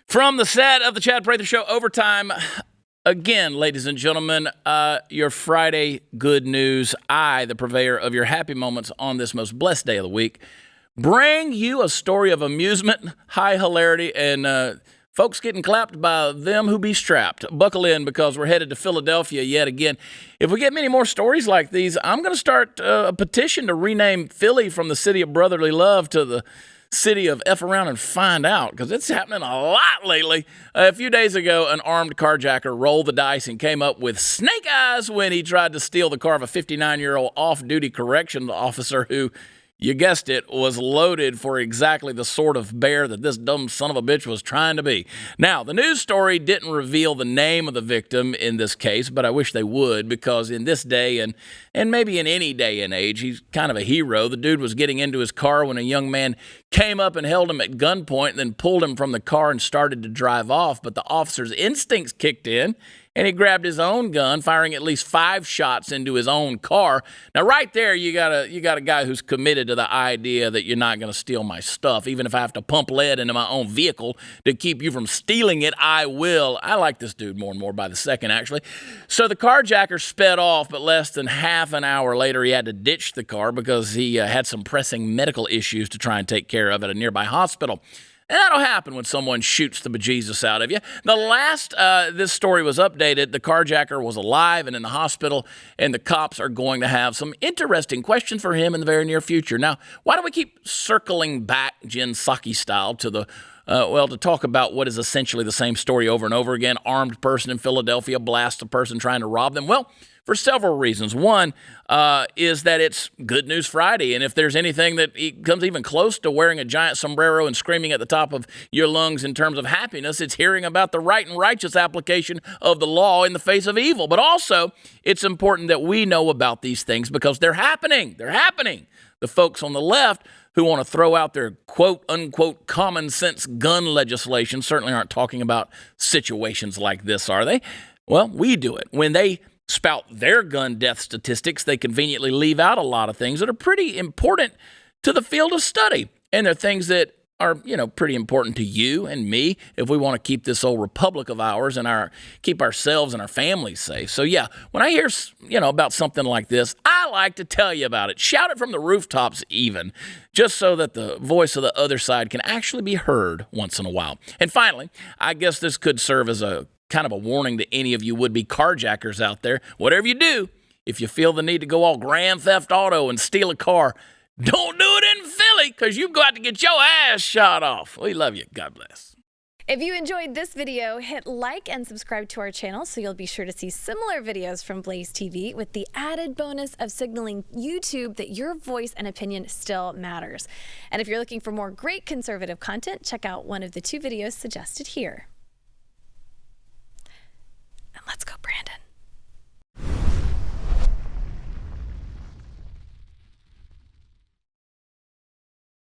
From the set of the Chad Prather Show Overtime, again, ladies and gentlemen, your Friday good news. I, the purveyor of your happy moments on this most blessed day of the week, bring you a story of amusement, high hilarity, and folks getting clapped by them who be strapped. Buckle in, because we're headed to Philadelphia yet again. If we get many more stories like these, I'm going to start a petition to rename Philly from the city of brotherly love to the city of F around and find out, because it's happening a lot lately. A few days ago, an armed carjacker rolled the dice and came up with snake eyes when he tried to steal the car of a 59-year-old off-duty corrections officer who, you guessed it, was loaded for exactly the sort of bear that this dumb son of a bitch was trying to be. Now, the news story didn't reveal the name of the victim in this case, but I wish they would, because in this day and maybe in any day and age, he's kind of a hero. The dude was getting into his car when a young man came up and held him at gunpoint and then pulled him from the car and started to drive off, but the officer's instincts kicked in, and he grabbed his own gun, firing at least 5 shots into his own car. Now, right there, you got a guy who's committed to the idea that you're not going to steal my stuff. Even if I have to pump lead into my own vehicle to keep you from stealing it, I will. I like this dude more and more by the second, actually. So the carjacker sped off, but less than half an hour later, he had to ditch the car because he had some pressing medical issues to try and take care of at a nearby hospital. And that'll happen when someone shoots the bejesus out of you. The last this story was updated, the carjacker was alive and in the hospital, and the cops are going to have some interesting questions for him in the very near future. Now, why do we keep circling back, Jen Psaki style, to the to talk about what is essentially the same story over and over again? Armed person in Philadelphia blasts a person trying to rob them. Well, for several reasons. One is that it's Good News Friday, and if there's anything that comes even close to wearing a giant sombrero and screaming at the top of your lungs in terms of happiness, it's hearing about the right and righteous application of the law in the face of evil. But also, it's important that we know about these things because they're happening. They're happening. The folks on the left who want to throw out their quote-unquote common sense gun legislation certainly aren't talking about situations like this, are they? Well, we do it. When they spout their gun death statistics, they conveniently leave out a lot of things that are pretty important to the field of study. And they're things that are, pretty important to you and me if we want to keep this old republic of ours and keep ourselves and our families safe. So yeah, when I hear, about something like this, I like to tell you about it. Shout it from the rooftops even, just so that the voice of the other side can actually be heard once in a while. And finally, I guess this could serve as a kind of a warning to any of you would-be carjackers out there. Whatever you do, if you feel the need to go all Grand Theft Auto and steal a car, don't do it in Philly, because you've got to get your ass shot off. We love you. God bless. If you enjoyed this video, hit like and subscribe to our channel so you'll be sure to see similar videos from BlazeTV, with the added bonus of signaling YouTube that your voice and opinion still matters. And if you're looking for more great conservative content, check out one of the 2 videos suggested here.